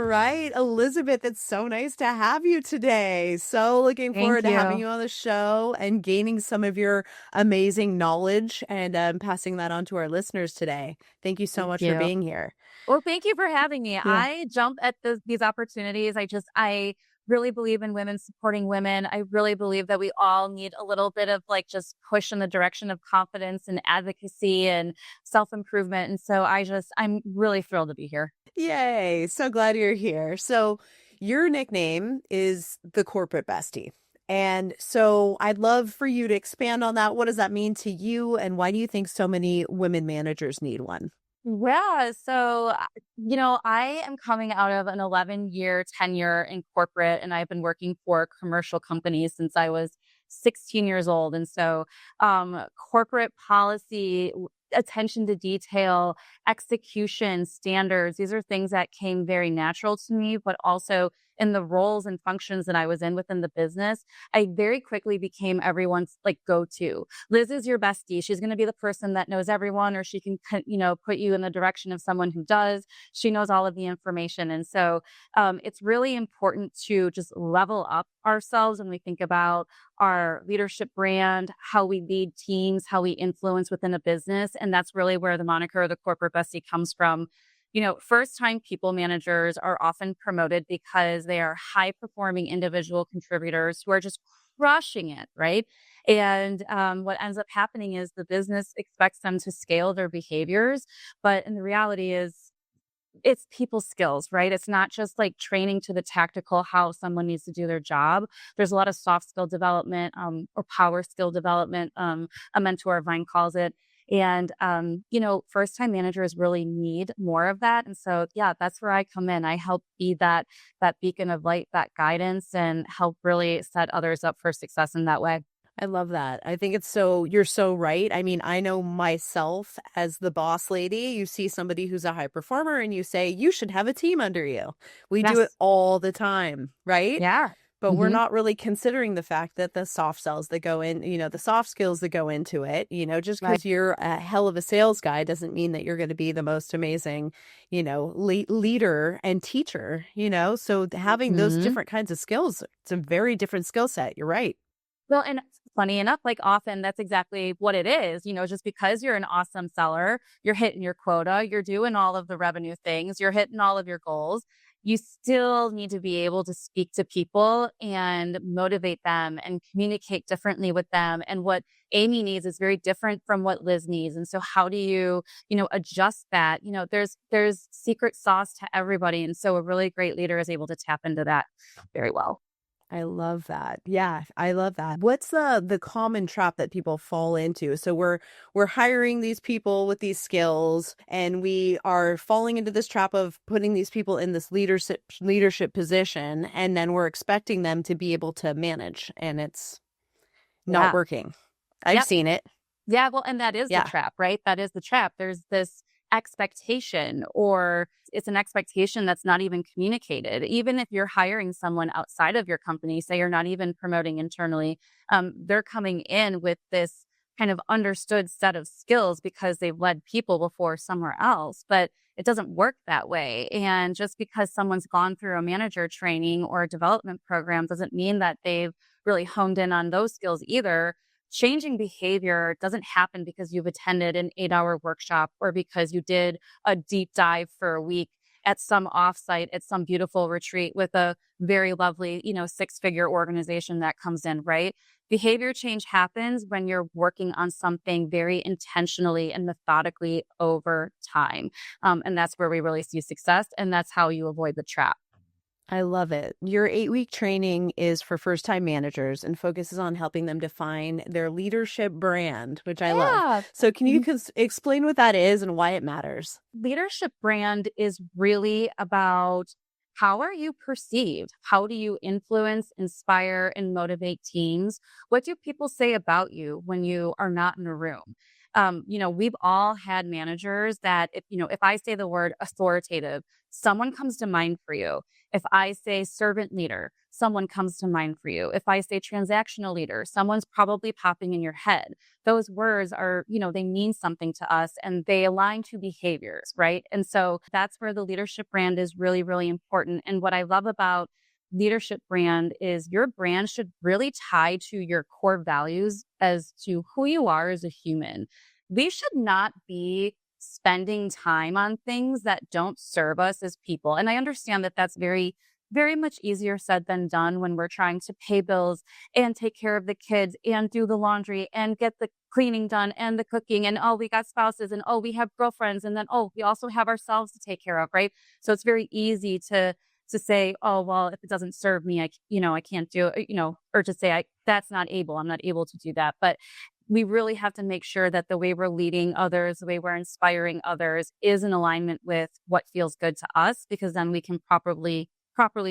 right. Elizabeth, it's so nice to have you today. So looking forward Thank to having you. you on the show and gaining some of your amazing knowledge and passing that on to our listeners today. Thank you so Thank much for you. being here. Well, thank you for having me. Yeah. I jump at these opportunities. I really believe in women supporting women. I really believe that we all need a little bit of like just push in the direction of confidence and advocacy and self improvement. And so I'm really thrilled to be here. Yay. So glad you're here. So your nickname is the corporate bestie. And so I'd love for you to expand on that. What does that mean to you? And why do you think so many women managers need one? Yeah. So, I am coming out of an 11-year tenure in corporate, and I've been working for commercial companies since I was 16 years old. And so, corporate policy, attention to detail, execution, standards, these are things that came very natural to me, but also in the roles and functions that I was in within the business, I very quickly became everyone's like go to. Liz is your bestie. She's going to be the person that knows everyone, or she can, put you in the direction of someone who does. She knows all of the information. And so it's really important to just level up ourselves when we think about our leadership brand, how we lead teams, how we influence within a business. And that's really where the moniker, the corporate bestie, comes from. First time people managers are often promoted because they are high performing individual contributors who are just crushing it, right? And what ends up happening is the business expects them to scale their behaviors. But in the reality is, it's people skills, right? It's not just like training to the tactical how someone needs to do their job. There's a lot of soft skill development or power skill development, a mentor of mine calls it. And, first time managers really need more of that. And so, yeah, that's where I come in. I help be that beacon of light, that guidance, and help really set others up for success in that way. I love that. I think you're so right. I mean, I know myself as the boss lady, you see somebody who's a high performer and you say, you should have a team under you. We do it Yes. all the time, right? Yeah. But we're Hmm. not really considering the fact that the soft skills that go into it, just Right. because you're a hell of a sales guy doesn't mean that you're going to be the most amazing, leader and teacher. So having those Hmm. different kinds of skills, it's a very different skill set. You're right. Well, and funny enough, like often that's exactly what it is. Just because you're an awesome seller, you're hitting your quota, you're doing all of the revenue things, you're hitting all of your goals. You still need to be able to speak to people and motivate them and communicate differently with them. And what Aimee needs is very different from what Liz needs. And so how do you adjust that? There's secret sauce to everybody. And so a really great leader is able to tap into that very well. I love that. Yeah, I love that. What's the common trap that people fall into? So we're hiring these people with these skills and we are falling into this trap of putting these people in this leadership position and then we're expecting them to be able to manage and it's not Yeah. working. I've Yep. seen it. Yeah, well, and that is the Yeah. trap, right? That is the trap. There's this expectation, or it's an expectation that's not even communicated. Even if you're hiring someone outside of your company, say you're not even promoting internally, they're coming in with this kind of understood set of skills because they've led people before somewhere else, but it doesn't work that way. And just because someone's gone through a manager training or a development program doesn't mean that they've really honed in on those skills either. Changing behavior doesn't happen because you've attended an 8-hour workshop or because you did a deep dive for a week at some offsite at some beautiful retreat with a very lovely, six-figure organization that comes in, right? Behavior change happens when you're working on something very intentionally and methodically over time. And that's where we really see success. And that's how you avoid the trap. I love it. Your 8-week training is for first-time managers and focuses on helping them define their leadership brand, which I love. Yeah. So can you explain what that is and why it matters? Leadership brand is really about how are you perceived? How do you influence, inspire, and motivate teams? What do people say about you when you are not in a room? We've all had managers that if I say the word authoritative, someone comes to mind for you. If I say servant leader, someone comes to mind for you. If I say transactional leader, someone's probably popping in your head. Those words are, they mean something to us and they align to behaviors, right? And so that's where the leadership brand is really, really important. And what I love about leadership brand is your brand should really tie to your core values as to who you are as a human. We should not be spending time on things that don't serve us as people. And I understand that that's very, very much easier said than done when we're trying to pay bills and take care of the kids and do the laundry and get the cleaning done and the cooking. And oh, we got spouses and oh, we have girlfriends. And then, oh, we also have ourselves to take care of, right? So it's very easy to say, oh, well, if it doesn't serve me, I can't do it, or to say, I'm not able to do that. But we really have to make sure that the way we're leading others, the way we're inspiring others is in alignment with what feels good to us, because then we can properly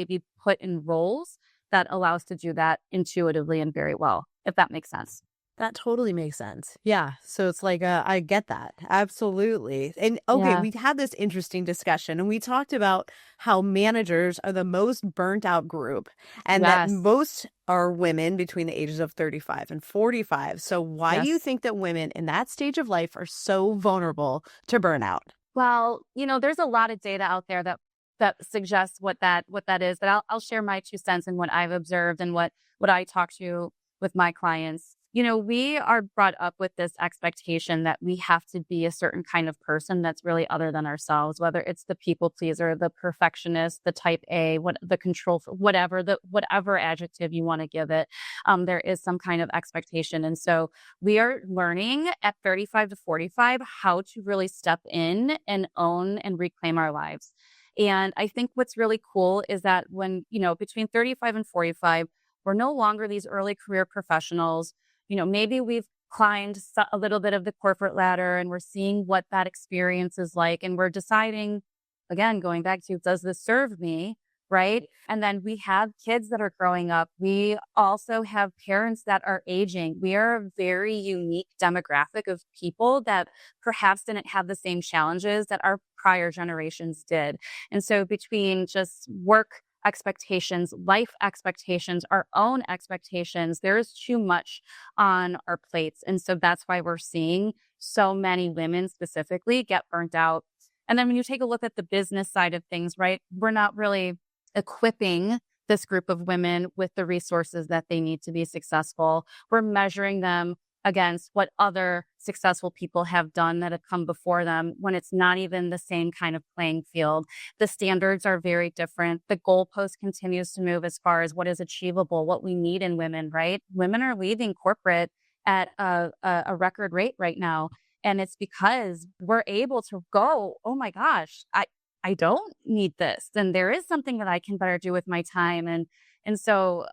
be put in roles that allow us to do that intuitively and very well, if that makes sense. That totally makes sense. Yeah. So it's like, I get that. Absolutely. And okay, Yeah. we had this interesting discussion and we talked about how managers are the most burnt out group and that Yes. most are women between the ages of 35 and 45. So why do you Yes. think that women in that stage of life are so vulnerable to burnout? Well, there's a lot of data out there that suggests what that is, but I'll share my 2 cents and what I've observed and what I talk to with my clients. We are brought up with this expectation that we have to be a certain kind of person that's really other than ourselves, whether it's the people pleaser, the perfectionist, the type A, the control, whatever adjective you want to give it. There is some kind of expectation. And so we are learning at 35 to 45 how to really step in and own and reclaim our lives. And I think what's really cool is that when, between 35 and 45, we're no longer these early career professionals. Maybe we've climbed a little bit of the corporate ladder and we're seeing what that experience is like. And we're deciding, again, going back to, does this serve me? Right. And then we have kids that are growing up. We also have parents that are aging. We are a very unique demographic of people that perhaps didn't have the same challenges that our prior generations did. And so between just work expectations, life expectations, our own expectations, there is too much on our plates. And so that's why we're seeing so many women specifically get burnt out. And then when you take a look at the business side of things, right, we're not really equipping this group of women with the resources that they need to be successful. We're measuring them against what other successful people have done that have come before them when it's not even the same kind of playing field. The standards are very different. The goalpost continues to move as far as what is achievable, what we need in women, right? Women are leaving corporate at a record rate right now. And it's because we're able to go, oh my gosh, I don't need this. And there is something that I can better do with my time. And so,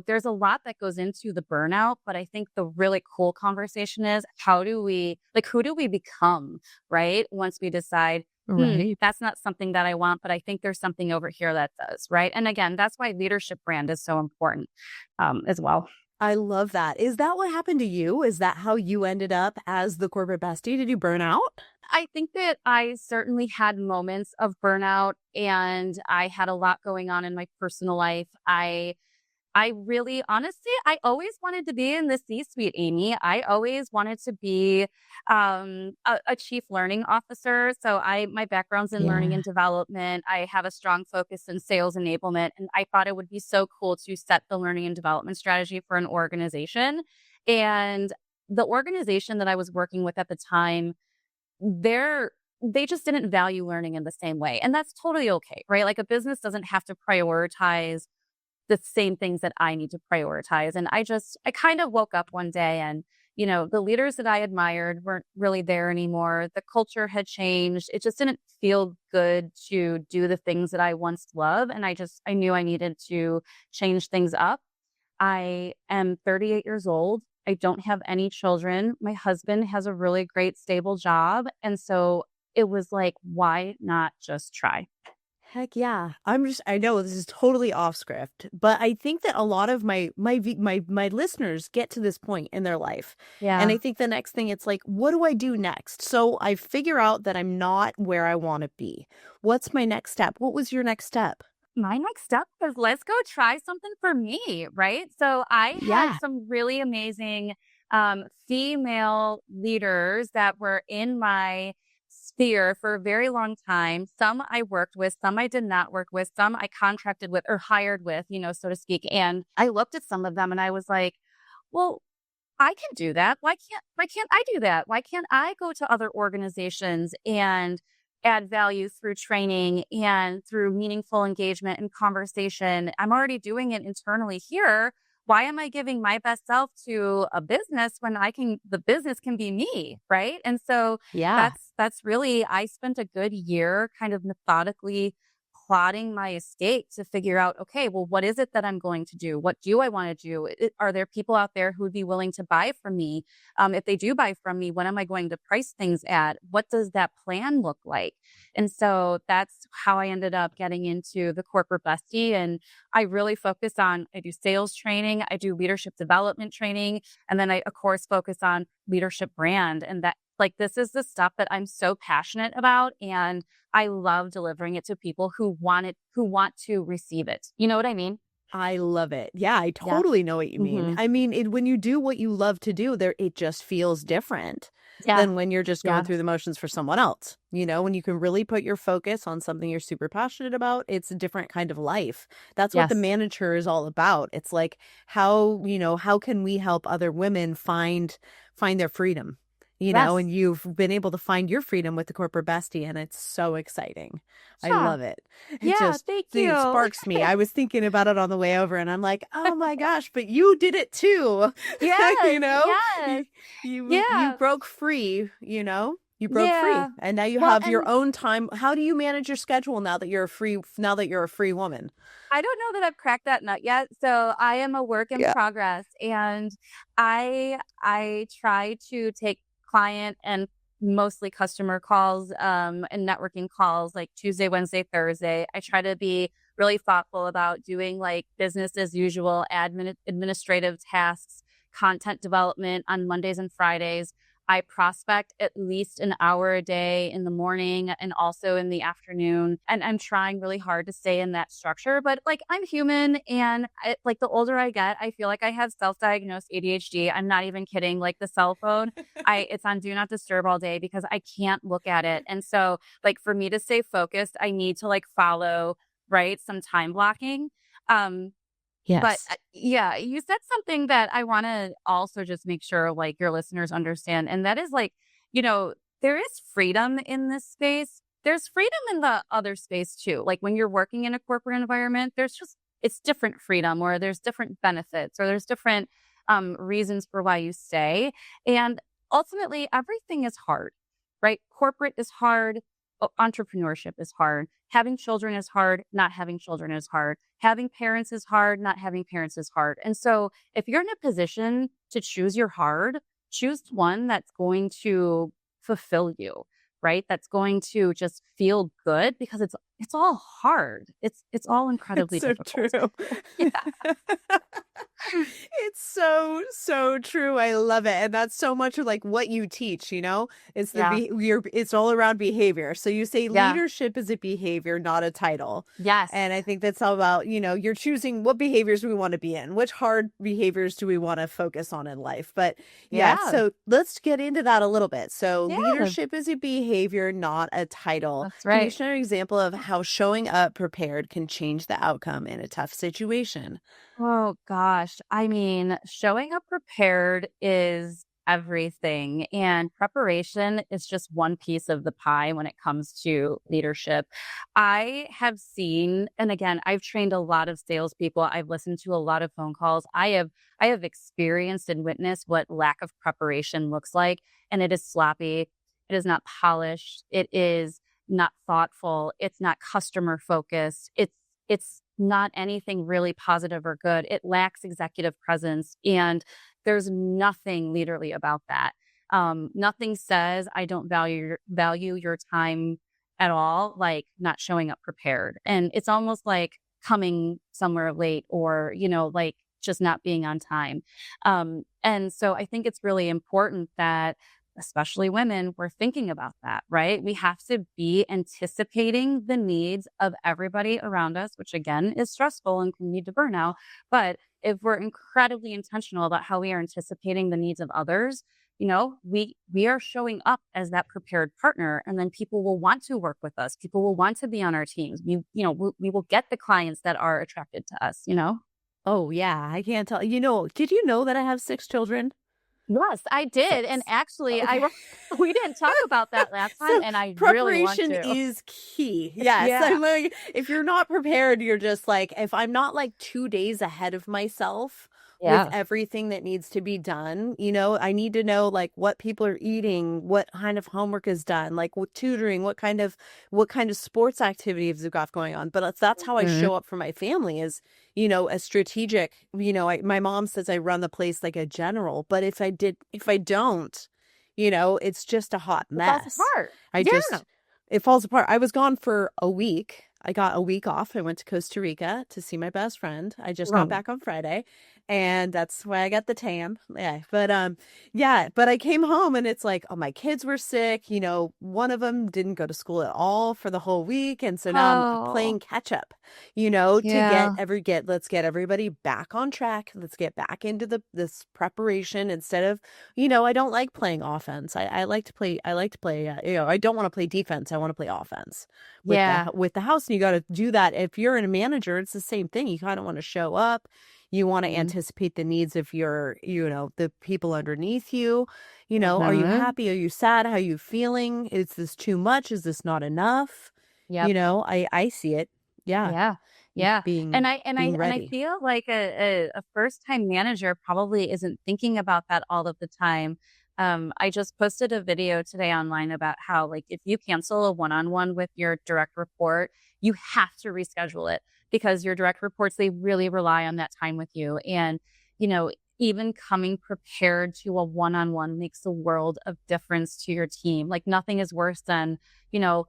there's a lot that goes into the burnout, but I think the really cool conversation is who do we become, right? Once we decide, Right. that's not something that I want, but I think there's something over here that does, right? And again, that's why leadership brand is so important as well. I love that. Is that what happened to you? Is that how you ended up as the corporate bestie? Did you burn out? I think that I certainly had moments of burnout and I had a lot going on in my personal life. I really, honestly, I always wanted to be in the C-suite, Aimee. I always wanted to be a chief learning officer. So my background's in learning Yeah. and development. I have a strong focus in sales enablement. And I thought it would be so cool to set the learning and development strategy for an organization. And the organization that I was working with at the time, they just didn't value learning in the same way. And that's totally okay, right? Like a business doesn't have to prioritize the same things that I need to prioritize. And I kind of woke up one day and, the leaders that I admired weren't really there anymore. The culture had changed. It just didn't feel good to do the things that I once loved. And I knew I needed to change things up. I am 38 years old. I don't have any children. My husband has a really great, stable job. And so it was like, why not just try? Heck yeah. I know this is totally off script, but I think that a lot of my listeners get to this point in their life. And Yeah. I think the next thing it's like, what do I do next? So I figure out that I'm not where I want to be. What's my next step? What was your next step? My next step is let's go try something for me, right? So I had Yeah. some really amazing female leaders that were in my sphere for a very long time. Some I worked with, some I did not work with, some I contracted with or hired with, so to speak. And I looked at some of them and I was like, well, I can do that. Why can't I do that? Why can't I go to other organizations and add value through training and through meaningful engagement and conversation? I'm already doing it internally here. Why am I giving my best self to a business when the business can be me, right? And so Yeah. that's really I spent a good year kind of methodically plotting my estate to figure out, okay, well, what is it that I'm going to do? What do I want to do? Are there people out there who would be willing to buy from me? If they do buy from me, what am I going to price things at? What does that plan look like? And so that's how I ended up getting into the corporate bestie. And I really focus on, I do sales training, I do leadership development training, and then I, of course, focus on leadership brand. And that, like, this is the stuff that I'm so passionate about. And I love delivering it to people who want it, who want to receive it. You know what I mean? I love it. Yeah, I Yeah. totally know what you mean. Hmm. I mean, when you do what you love to do, it just feels different Yeah. than when you're just going Yeah. through the motions for someone else. When you can really put your focus on something you're super passionate about, it's a different kind of life. That's what the Yes. manager is all about. It's like how can we help other women find their freedom? Yes. And you've been able to find your freedom with the corporate bestie, and it's so exciting. I Yeah. love it. It Yeah. just Thank it you. sparks me. I was thinking about it on the way over and I'm like, "Oh my gosh, but you did it too." you Yes. know? Yes. You you Yeah. broke free, you know? You broke free Yeah. and now you Well, have your and own time. How do you manage your schedule now that you're a free woman? I don't know that I've cracked that nut yet. So I am a work in Yeah. progress, and I try to take client and mostly customer calls and networking calls like Tuesday, Wednesday, Thursday. I try to be really thoughtful about doing like business as usual administrative tasks, content development on Mondays and Fridays. I prospect at least an hour a day in the morning and also in the afternoon. And I'm trying really hard to stay in that structure. But like I'm human and like the older I get, I feel like I have self-diagnosed ADHD. I'm not even kidding. Like the cell phone, it's on do not disturb all day because I can't look at it. And so like for me to stay focused, I need to like follow, right, some time blocking. Um, but, Yes. yeah, you said something that I wanna also just make sure, like, your listeners understand, and that is, like, you know, there is freedom in this space. There's freedom in the other space too. Like, when you're working in a corporate environment, it's different freedom, or there's different benefits, or there's different, reasons for why you stay, and ultimately, everything is hard, right? Corporate is hard, entrepreneurship is hard. Having children is hard. Not having children is hard. Having parents is hard. Not having parents is hard. And so if you're in a position to choose your hard, choose one that's going to fulfill you, right? That's going to just feel good because it's all hard. It's all It's incredibly so difficult. true. Yeah. It's so, so true. I love it. And that's so much of like what you teach. It's Yeah. it's all around behavior. So you say Yeah. leadership is a behavior, not a title. Yes. And I think that's all about, you're choosing what behaviors we want to be in, which hard behaviors do we want to focus on in life. But yeah, Yeah. so let's get into that a little bit. So Yeah. leadership is a behavior, not a title. That's Can you right. share an example of how showing up prepared can change the outcome in a tough situation? Oh gosh. I mean, showing up prepared is everything, and preparation is just one piece of the pie when it comes to leadership. I have seen, and again, I've trained a lot of salespeople. I've listened to a lot of phone calls. I have experienced and witnessed what lack of preparation looks like, and it is sloppy. It is not polished. It is not thoughtful. It's not customer focused. It's not anything really positive or good. It lacks executive presence, and there's nothing leaderly about that. Nothing says I don't value your time at all, like not showing up prepared. And it's almost like coming somewhere late or, like just not being on time. And so I think it's really important that, especially women, we're thinking about that, right? We have to be anticipating the needs of everybody around us, which again is stressful and can lead to burnout. But if we're incredibly intentional about how we are anticipating the needs of others, we are showing up as that prepared partner, and then people will want to work with us. People will want to be on our teams. We will get the clients that are attracted to us. Oh, yeah, I can't tell did you know that I have 6 children? Yes, I did. And 6. actually, Okay. we didn't talk about that last time, So, and I really want preparation to. is key. Yes, Yeah. I'm like, if you're not prepared, you're just like, if I'm not like 2 days ahead of myself with Yeah. everything that needs to be done, I need to know like what people are eating, what kind of homework is done, like what tutoring, what kind of sports activities we've got going on. But that's how I Mhm. show up for my family is, a strategic, my mom says I run the place like a general, but if I don't, it's just a hot It falls mess. apart. I Yeah. just, it falls apart. I was gone for a week. I got a week off. I went to Costa Rica to see my best friend. I just got Um, back on Friday, and that's why I got the tan. Yeah. But I came home and it's like, oh, my kids were sick. One of them didn't go to school at all for the whole week. And so now I'm oh, playing catch up, to yeah. let's get everybody back on track. Let's get back into this preparation instead of, I don't like playing offense. I like to play, I don't want to play defense. I want to play offense Yeah. with the house. And you got to do that. If you're in a manager, it's the same thing. You kind of want to show up. You want to Mhm. anticipate the needs of the people underneath you. Are you Mhm. happy? Are you sad? How are you feeling? Is this too much? Is this not enough? Yep. I see it. Yeah. Yeah. Yeah. And Being I and being I and I ready. feel like a first-time manager probably isn't thinking about that all of the time. I just posted a video today online about how, like, if you cancel a one-on-one with your direct report, you have to reschedule it because your direct reports, they really rely on that time with you. And, you know, even coming prepared to a one-on-one makes a world of difference to your team. Like, nothing is worse than, you know,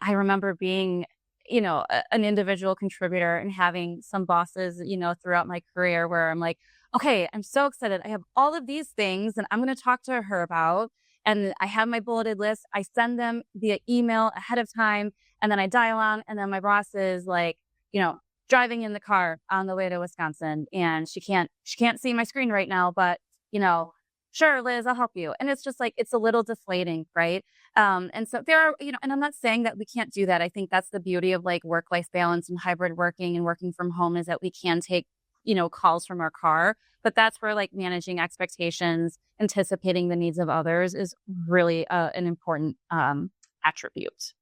I remember being an individual contributor and having some bosses, throughout my career where I'm like, okay, I'm so excited. I have all of these things and I'm going to talk to her about. And I have my bulleted list. I send them via email ahead of time. And then I dial on. And then my boss is like, you know, driving in the car on the way to Wisconsin. And she can't see my screen right now, but, you know, sure, Liz, I'll help you. And it's just like, it's a little deflating, right? And so there are, and I'm not saying that we can't do that. I think that's the beauty of like work-life balance and hybrid working and working from home is that we can take, calls from our car. But that's where like managing expectations, anticipating the needs of others is really an important attribute.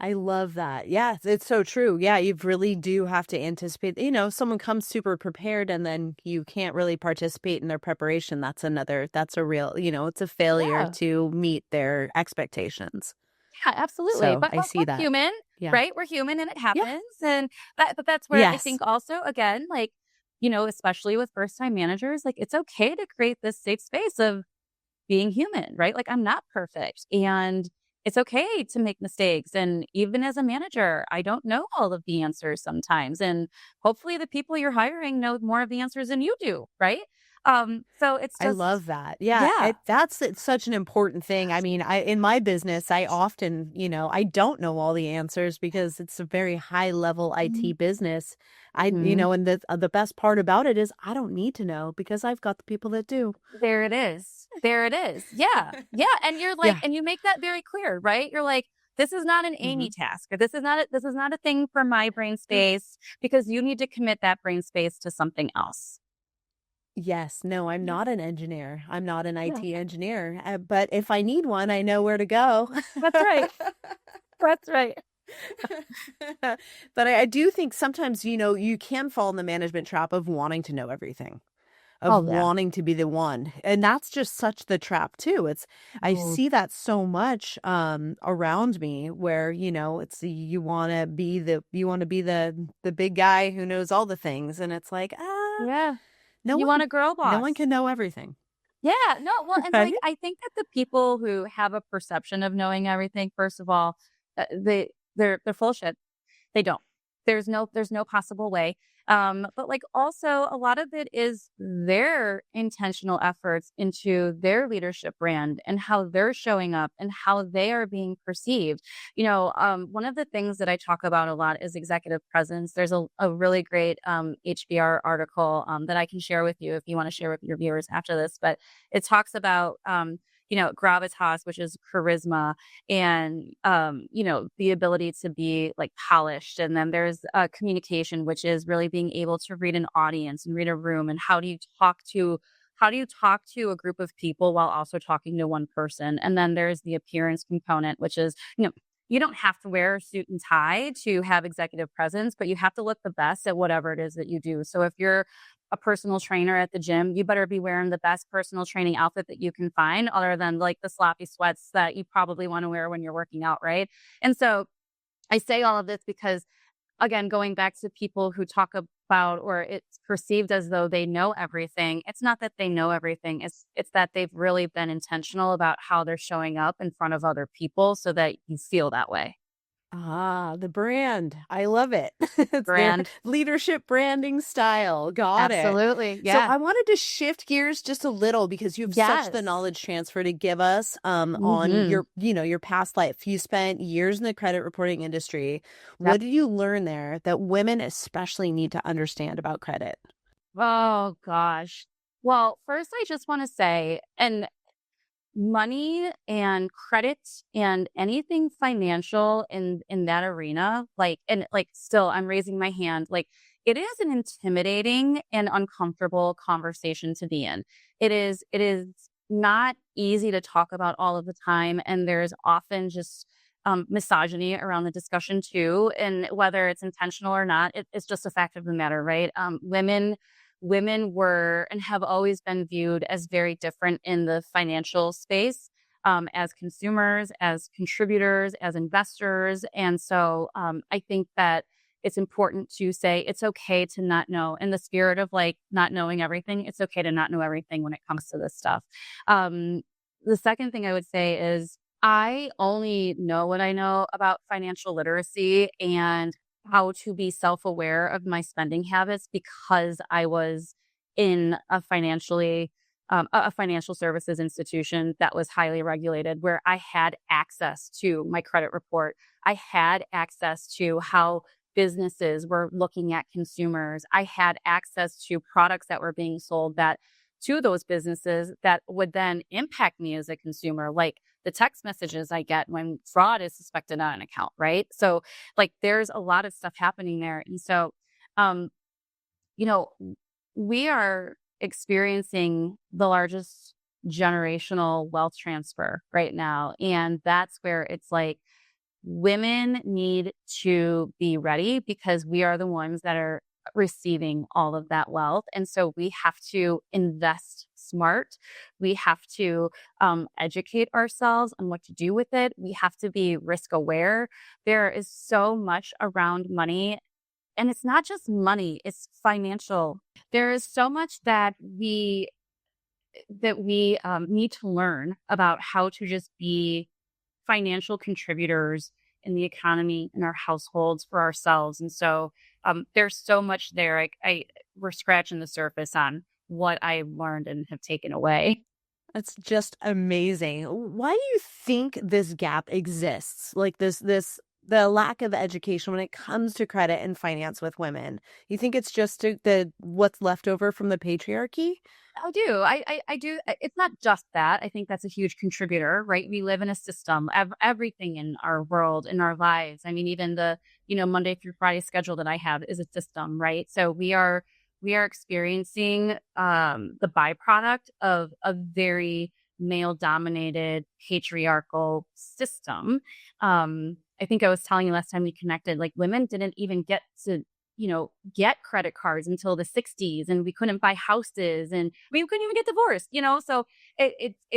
I love that. Yes, it's so true. Yeah, you really do have to anticipate. Someone comes super prepared and then you can't really participate in their preparation. That's a real, it's a failure Yeah. to meet their expectations. Yeah, absolutely. So But I look, we're see that. human, Yeah. right? We're human and it Yeah. happens. But that's where I Yes. think also, again, like, especially with first time managers, like it's okay to create this safe space of being human, right? Like I'm not perfect and it's okay to make mistakes. And even as a manager, I don't know all of the answers sometimes. And hopefully the people you're hiring know more of the answers than you do, right? So it's I just, love that. Yeah, yeah. it's such an important thing. I mean, in my business, I often, I don't know all the answers because it's a very high level IT business. Mhm. And the best part about it is I don't need to know because I've got the people that do. There it is. There it is. Yeah. Yeah. And you're like, Yeah. and you make that very clear, right? You're like, this is not an Hmm. Amy task, or this is not a thing for my brain space because you need to commit that brain space to something else. Yes. No, I'm Yeah. not an engineer. I'm not an Yeah. IT engineer. But if I need one, I know where to go. That's right. That's right. But I do think sometimes, you can fall in the management trap of wanting to know everything, of Oh yeah. wanting to be the one. And that's just such the trap too. I Oh, see that so much around me where, it's you want to be the big guy who knows all the things. And it's like, yeah. no You one want a girl no one boss. can know everything. Yeah, no, well, and Right? like I think that the people who have a perception of knowing everything, first of all, they they're full of shit. They don't. There's no possible way. But like also a lot of it is their intentional efforts into their leadership brand and how they're showing up and how they are being perceived. One of the things that I talk about a lot is executive presence. There's a really great HBR article that I can share with you if you want to share with your viewers after this. But it talks about gravitas, which is charisma, and the ability to be like polished. And then there's communication, which is really being able to read an audience and read a room, and how do you talk to a group of people while also talking to one person. And then there's the appearance component, which is you don't have to wear a suit and tie to have executive presence, but you have to look the best at whatever it is that you do. So if you're a personal trainer at the gym, you better be wearing the best personal training outfit that you can find, other than like the sloppy sweats that you probably want to wear when you're working out, right? And so I say all of this because, again, going back to people who talk about, or it's perceived as though they know everything. It's not that they know everything. It's that they've really been intentional about how they're showing up in front of other people so that you feel that way. Ah, the brand. I love it. It's their Brand. leadership branding style. Got it. Absolutely. So Yeah. I wanted to shift gears just a little because you have such the Yes. knowledge transfer to give us on Hmm. your past life. You spent years in the credit reporting industry. Yep. What did you learn there that women especially need to understand about credit? Oh gosh. Well, first I just want to say, and money and credit and anything financial in that arena, like, and like, still I'm raising my hand, like, it is an intimidating and uncomfortable conversation to be in. It is not easy to talk about all of the time, and there's often just misogyny around the discussion too, and whether it's intentional or not, it's just a fact of the matter, right? Women were and have always been viewed as very different in the financial space, as consumers, as contributors, as investors. And so I think that it's important to say it's okay to not know. In the spirit of like not knowing everything, it's okay to not know everything when it comes to this stuff. Um, the second thing I would say is I only know what I know about financial literacy and how to be self-aware of my spending habits because I was in a financial services institution that was highly regulated, where I had access to my credit report. I had access to how businesses were looking at consumers. I had access to products that were being sold that to those businesses that would then impact me as a consumer, like the text messages I get when fraud is suspected on an account, right? So like there's a lot of stuff happening there. And so, um, you know, we are experiencing the largest generational wealth transfer right now. And that's where it's like women need to be ready because we are the ones that are receiving all of that wealth. And so we have to invest smart. We have to educate ourselves on what to do with it. We have to be risk aware. There is so much around money. And it's not just money, it's financial. There is so much that we need to learn about how to just be financial contributors in the economy, in our households, for ourselves. And so there's so much there. We're scratching the surface on what I've learned and have taken away. That's just amazing. Why do you think this gap exists? Like the lack of education when it comes to credit and finance with women. You think it's just the what's left over from the patriarchy? I do. I do. It's not just that. I think that's a huge contributor, right? We live in a system. Everything in our world, in our lives. I mean, even the Monday through Friday schedule that I have is a system, right? So we are experiencing the byproduct of a very male dominated patriarchal system. I think I was telling you last time we connected, like women didn't even get to get credit cards until the 60s, and we couldn't buy houses, and we couldn't even get divorced. So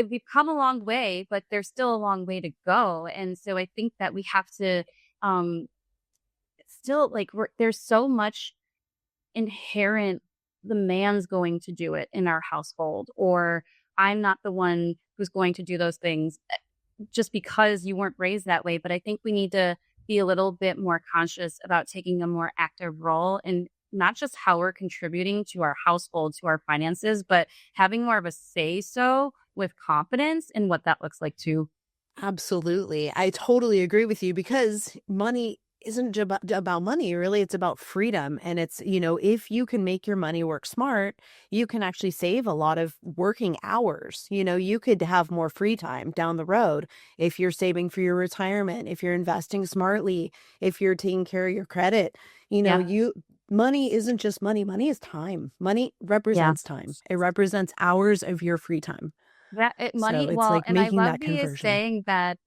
we've come a long way, but there's still a long way to go. And so I think that we have to um still like there's so much inherent, the man's going to do it in our household, or I'm not the one who's going to do those things just because you weren't raised that way. But I think we need to be a little bit more conscious about taking a more active role in not just how we're contributing to our household, to our finances, but having more of a say so with confidence in what that looks like too. Absolutely. I totally agree with you because money isn't about money, really. It's about freedom. And it's, if you can make your money work smart, you can actually save a lot of working hours. You could have more free time down the road if you're saving for your retirement, if you're investing smartly, if you're taking care of your credit. Yeah. Money isn't just money. Money is time. Money Yeah. represents time. It represents hours of your free time. So Money, it's well, like and I making love that the conversion. saying that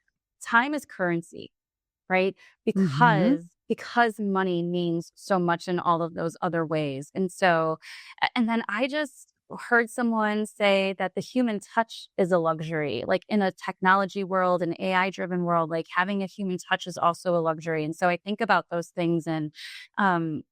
time is currency, right? Mhm. Because money means so much in all of those other ways. And so and then I just heard someone say that the human touch is a luxury. Like in a technology world, an AI driven world, like having a human touch is also a luxury. And so I think about those things and um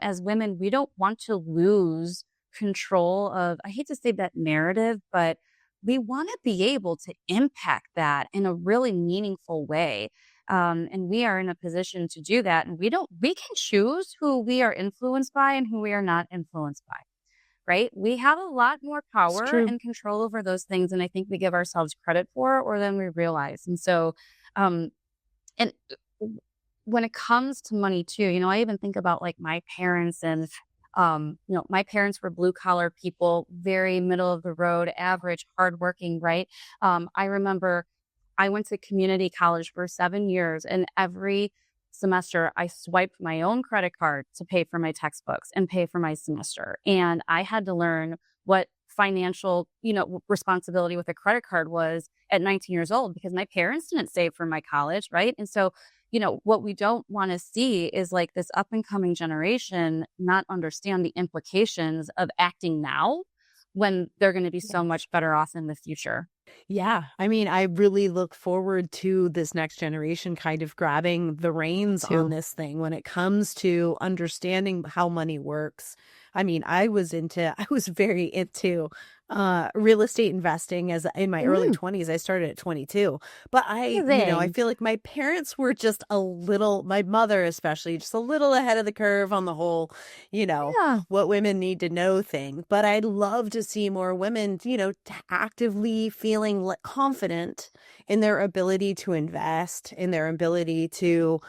as women, we don't want to lose control of, I hate to say that narrative, but we want to be able to impact that in a really meaningful way. And we are in a position to do that. And we can choose who we are influenced by and who we are not influenced by, right? We have a lot more It's power true. and control over those things. And I think we give ourselves credit for or than we realize. And so, um, and when it comes to money too, I even think about like my parents and my parents were blue collar people, very middle of the road, average, hardworking, right? I remember I went to community college for 7 years, and every semester I swiped my own credit card to pay for my textbooks and pay for my semester. And I had to learn what financial, responsibility with a credit card was at 19 years old because my parents didn't save for my college, right? And so, what we don't want to see is like this up and coming generation not understand the implications of acting now when they're going to be so Yes. much better off in the future Yeah. I mean, I really look forward to this next generation kind of grabbing the reins on too. this thing when it comes to understanding how money works. I mean, I was very into real estate investing as in my early Mm, 20s. I started at 22. But I amazing. feel like my parents were just a little, my mother especially, just a little ahead of the curve on the whole, you know, Yeah. what women need to know thing. But I'd love to see more women, actively feeling confident in their ability to invest, in their ability to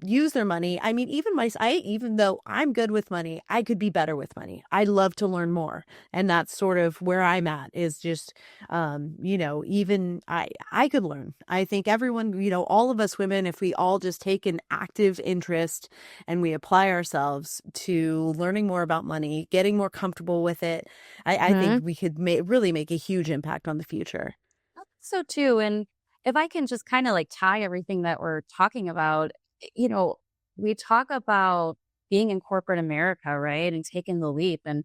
use their money. I mean, even though I'm good with money, I could be better with money. I'd love to learn more. And that's sort of where I'm at is just even I could learn. I think everyone, all of us women, if we all just take an active interest and we apply ourselves to learning more about money, getting more comfortable with it, I think Mhm. we could really make a huge impact on the future. So too, and if I can just kind of like tie everything that we're talking about, you know, we talk about being in corporate America, right? And taking the leap. And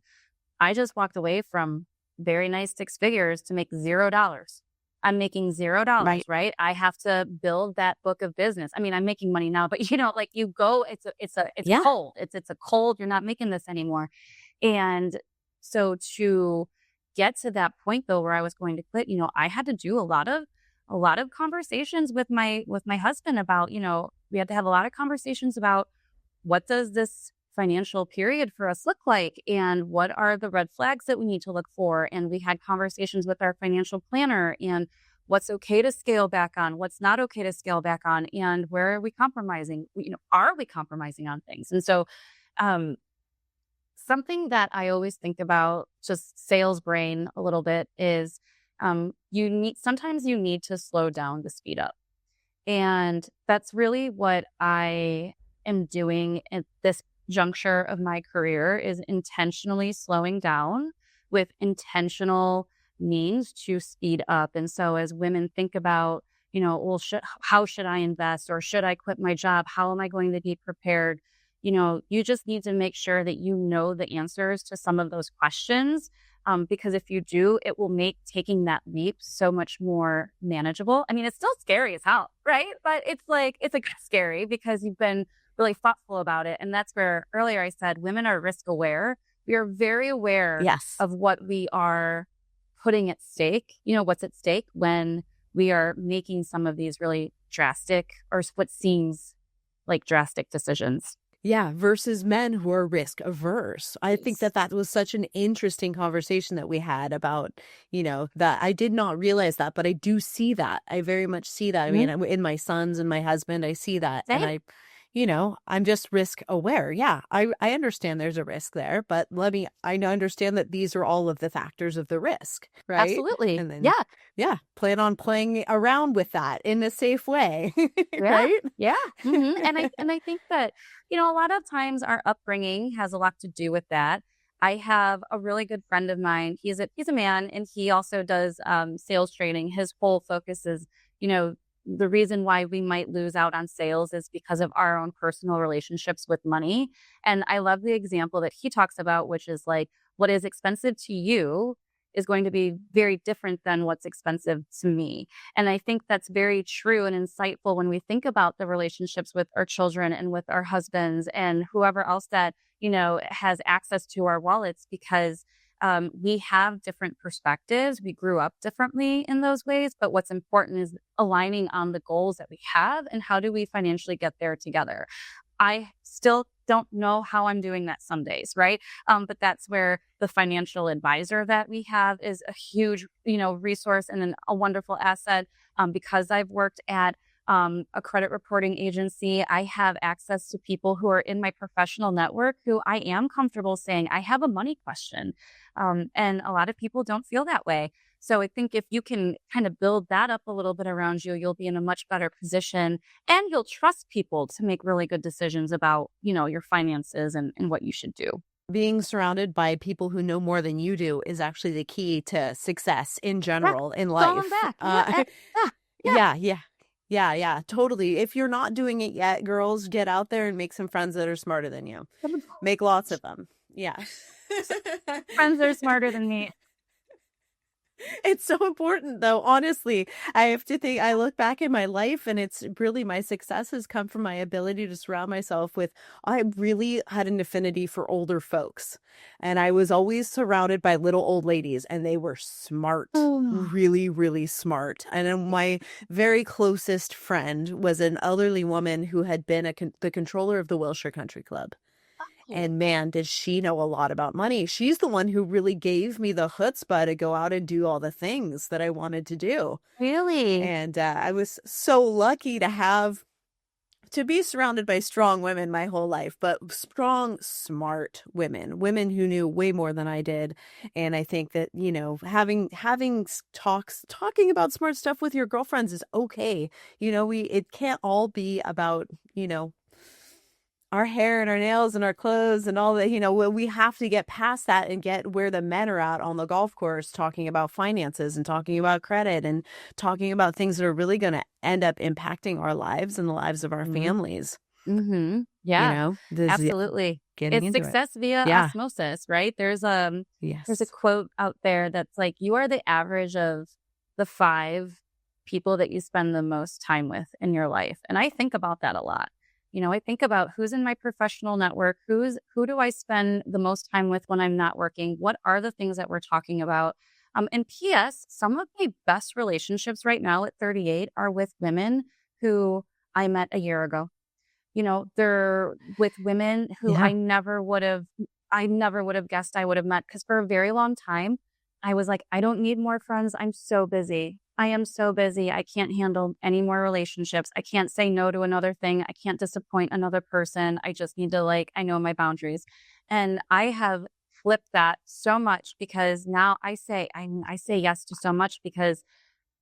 I just walked away from very nice six figures to make $0. I'm making $0, Right. right? I have to build that book of business. I mean, I'm making money now, but like you go, it's Yeah. cold. It's a cold. You're not making this anymore. And so to get to that point though where I was going to quit, I had to do a lot of conversations with my husband about, we had to have a lot of conversations about what does this financial period for us look like and what are the red flags that we need to look for, and we had conversations with our financial planner and what's okay to scale back on, what's not okay to scale back on, and where are we compromising, are we compromising on things. And so um something that I always think about, just sales brain a little bit, is sometimes you need to slow down to speed up. And that's really what I am doing at this juncture of my career, is intentionally slowing down with intentional means to speed up. And so as women think about, well, how should I invest, or should I quit my job? How am I going to be prepared? You just need to make sure that you know the answers to some of those questions. Because if you do, it will make taking that leap so much more manageable. I mean, it's still scary as hell, right? But it's like scary because you've been really thoughtful about it. And that's where earlier I said women are risk aware. We are very aware Yes. of what we are putting at stake, what's at stake when we are making some of these really drastic or what seems like drastic decisions. Yeah, versus men who are risk averse. I think that that was such an interesting conversation that we had about, that I did not realize that, but I do see that. I very much see that. I Mhm. mean, in my sons and my husband, I see that. And Same. I'm just risk aware. Yeah, I understand there's a risk there, but I understand that these are all of the factors of the risk, right? Absolutely. And then, Yeah. yeah, plan on playing around with that in a safe way, Yeah. right? Yeah. And I think that, a lot of times our upbringing has a lot to do with that. I have a really good friend of mine. He's a man, and he also does sales training. His whole focus is, you know, the reason why we might lose out on sales is because of our own personal relationships with money. And I love the example that he talks about, which is like what is expensive to you is going to be very different than what's expensive to me. And I think that's very true and insightful when we think about the relationships with our children and with our husbands and whoever else that, has access to our wallets, because we have different perspectives. We grew up differently in those ways. But what's important is aligning on the goals that we have and how do we financially get there together. I still don't know how I'm doing that some days, right? But that's where the financial advisor that we have is a huge, resource and a wonderful asset. Because I've worked at a credit reporting agency, I have access to people who are in my professional network who I am comfortable saying, I have a money question. And a lot of people don't feel that way. So I think if you can kind of build that up a little bit around you, you'll be in a much better position, and you'll trust people to make really good decisions about, your finances and what you should do. Being surrounded by people who know more than you do is actually the key to success in Right. general in Falling life. back. Yeah. Yeah. Yeah. Yeah, yeah. Yeah, yeah, totally. If you're not doing it yet, girls, get out there and make some friends that are smarter than you. Make lots of them. Yeah. Friends are smarter than me. It's so important though. Honestly, I have to think, I look back in my life and it's really my success has come from my ability to surround myself with, I really had an affinity for older folks. And I was always surrounded by little old ladies and they were smart, Oh. really, really smart. And then my very closest friend was an elderly woman who had been the controller of the Wilshire Country Club. And man, did she know a lot about money. She's the one who really gave me the chutzpah to go out and do all the things that I wanted to do. Really? And I was so lucky to be surrounded by strong women my whole life, but strong, smart women who knew way more than I did. And I think that, having talking about smart stuff with your girlfriends is okay. It can't all be about, our hair and our nails and our clothes and all that, we have to get past that and get where the men are at on the golf course, talking about finances and talking about credit and talking about things that are really going to end up impacting our lives and the lives of our Mhm. families. Yeah, This is absolutely. getting It's into it. success via Yeah. osmosis, right? There's a Yes. quote out there that's like, you are the average of the 5 people that you spend the most time with in your life. And I think about that a lot. I think about who's in my professional network, who do I spend the most time with when I'm not working? What are the things that we're talking about? And P.S., some of my best relationships right now at 38 are with women who I met a year ago. They're with women who Yeah. I never would have guessed I would have met, because for a very long time, I was like, I don't need more friends. I'm so busy. I am so busy. I can't handle any more relationships. I can't say no to another thing. I can't disappoint another person. I just need to, I know my boundaries. And I have flipped that so much, because now I say yes to so much because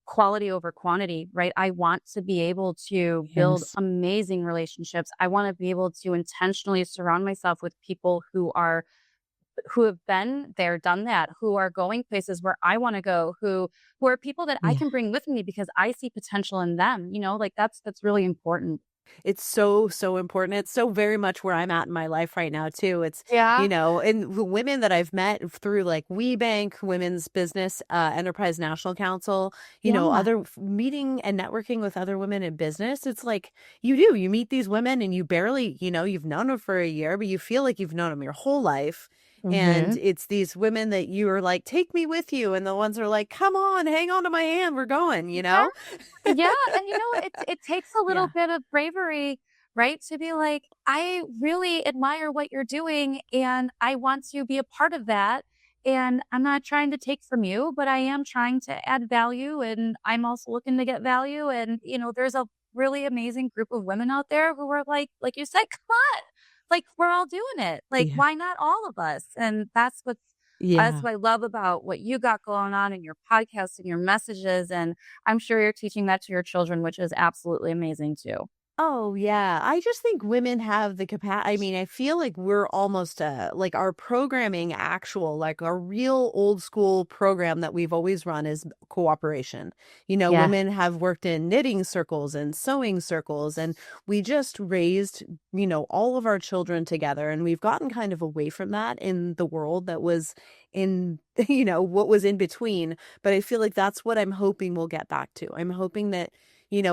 quality over quantity, right? I want to be able to build Yes. amazing relationships. I want to be able to intentionally surround myself with people who have been there, done that, who are going places where I want to go, who are people that I Yeah. can bring with me because I see potential in them. That's really important. It's so, so important. It's so very much where I'm at in my life right now too. It's, Yeah. and the women that I've met through like WeBank, Women's Business, Enterprise National Council, Yeah. other meeting and networking with other women in business. It's like you meet these women and you barely, you've known them for a year, but you feel like you've known them your whole life. And Hmm. it's these women that you are like, take me with you. And the ones are like, come on, hang on to my hand. We're going, you Yeah. know? Yeah, and it takes a little Yeah. bit of bravery, right? To be like, I really admire what you're doing and I want to be a part of that. And I'm not trying to take from you, but I am trying to add value and I'm also looking to get value. And, there's a really amazing group of women out there who are like you said, come on. Like we're all doing it. Like, Yeah. why not all of us? And that's Yeah. what I love about what you got going on in your podcast and your messages. And I'm sure you're teaching that to your children, which is absolutely amazing too. Oh, yeah. I just think women have the capacity. I mean, I feel like we're almost like our programming actual, like our real old school program that we've always run is cooperation. Yeah. Women have worked in knitting circles and sewing circles, and we just raised, all of our children together. And we've gotten kind of away from that in the world that was in, what was in between. But I feel like that's what I'm hoping we'll get back to. I'm hoping that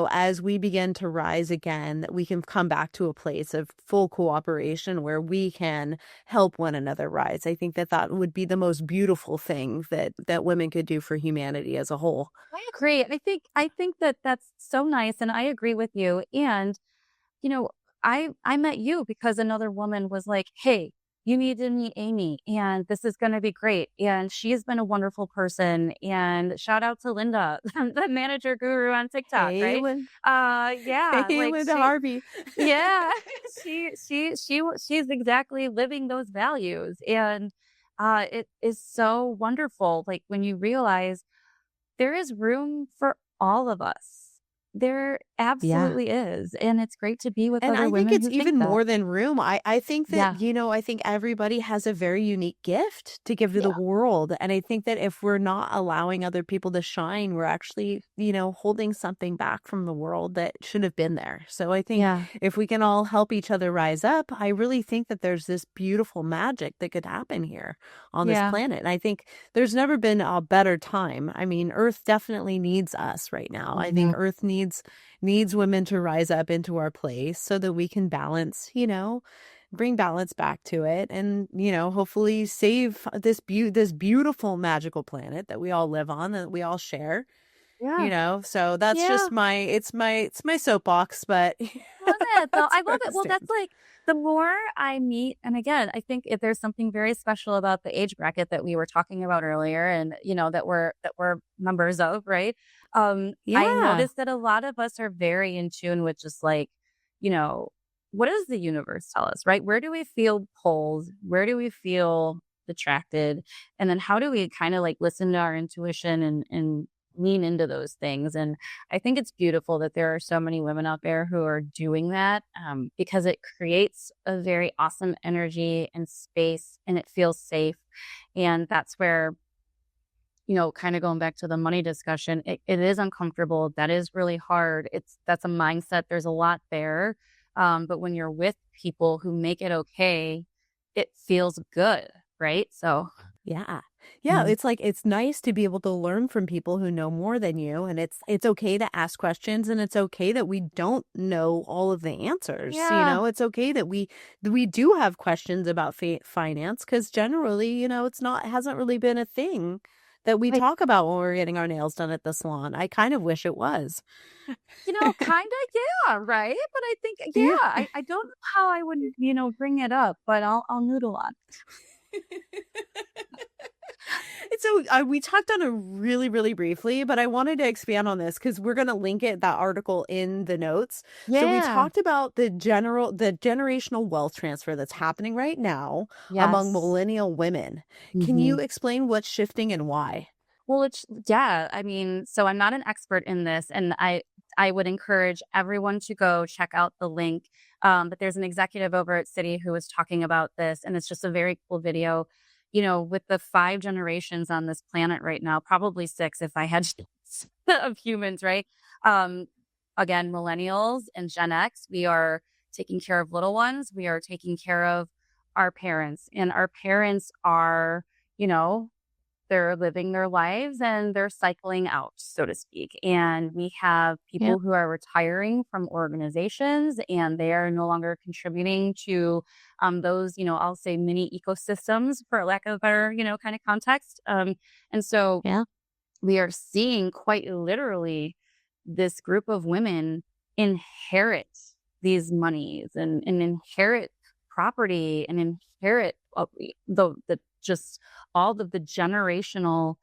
as we begin to rise again, that we can come back to a place of full cooperation where we can help one another rise. I think that that would be the most beautiful thing that women could do for humanity as a whole. I agree. I think that that's so nice and I agree with you. And you know, I met you because another woman was like, "Hey, you need to meet Amy, and this is going to be great." And she has been a wonderful person. And shout out to Linda, the manager guru on TikTok, Hey, right? Yeah, hey, like Linda Harvey. yeah, she's exactly living those values, and it is so wonderful. Like when you realize there is room for all of us. There Yeah. absolutely is, and it's great to be with And other I think women it's who think even that. more than room. I think that, Yeah, I think everybody has a very unique gift to give to the yeah, world. And I think that if we're not allowing other people to shine, we're actually, holding something back from the world that should have been there. So I think yeah, if we can all help each other rise up, I really think that there's this beautiful magic that could happen here on this yeah, planet. And I think there's never been a better time. I mean, Earth definitely needs us right now. I think mhm, Earth needs women to rise up into our place so that we can balance, bring balance back to it and, hopefully save this beautiful magical planet that we all live on that we all share, yeah, So that's yeah. just my soapbox, but Love it, though. that's I love where I it. Well, that's stand. like the more I meet, and again, I think if there's something very special about the age bracket that we were talking about earlier, and that we're members of, right? I Yeah. noticed that a lot of us are very in tune with just like, you know, what does the universe tell us, right? Where do we feel pulled? Where do we feel attracted? And then how do we kind of like listen to our intuition and lean into those things? And I think it's beautiful that there are so many women out there who are doing that because it creates a very awesome energy and space and it feels safe. And that's where, kind of going back to the money discussion, it is uncomfortable. That is really hard. That's a mindset. There's a lot there. But when you're with people who make it okay, it feels good. Right. So, Yeah. Yeah, mm, it's like it's nice to be able to learn from people who know more than you, and it's okay to ask questions, and it's okay that we don't know all of the answers, yeah. It's okay that we do have questions about finance cuz generally, it hasn't really been a thing that we talk about when we're getting our nails done at the salon. I kind of wish it was. Kinda, yeah, right? But I think, yeah, Yeah. I don't know how I would, bring it up, but I'll noodle on it. And so we talked on it really, really briefly, but I wanted to expand on this because we're going to link that article in the notes. So we Yeah. talked about the generational wealth transfer that's happening right now among Yes. millennial women. Can you Mhm. explain what's shifting and why? Well, it's yeah, I mean, so I'm not an expert in this, and I would encourage everyone to go check out the link. But there's an executive over at Citi who was talking about this, and it's just a very cool video. With the 5 generations on this planet right now, probably 6 if I had of humans, right? Um, again, millennials and Gen X, we are taking care of little ones. We are taking care of our parents, and our parents are, you know, they're living their lives and they're cycling out, so to speak. And we have Yeah. people who are retiring from organizations and they are no longer contributing to those, I'll say mini ecosystems for lack of a better, kind of context. And so Yeah. we are seeing quite literally this group of women inherit these monies and inherit property and inherit the just all of the generational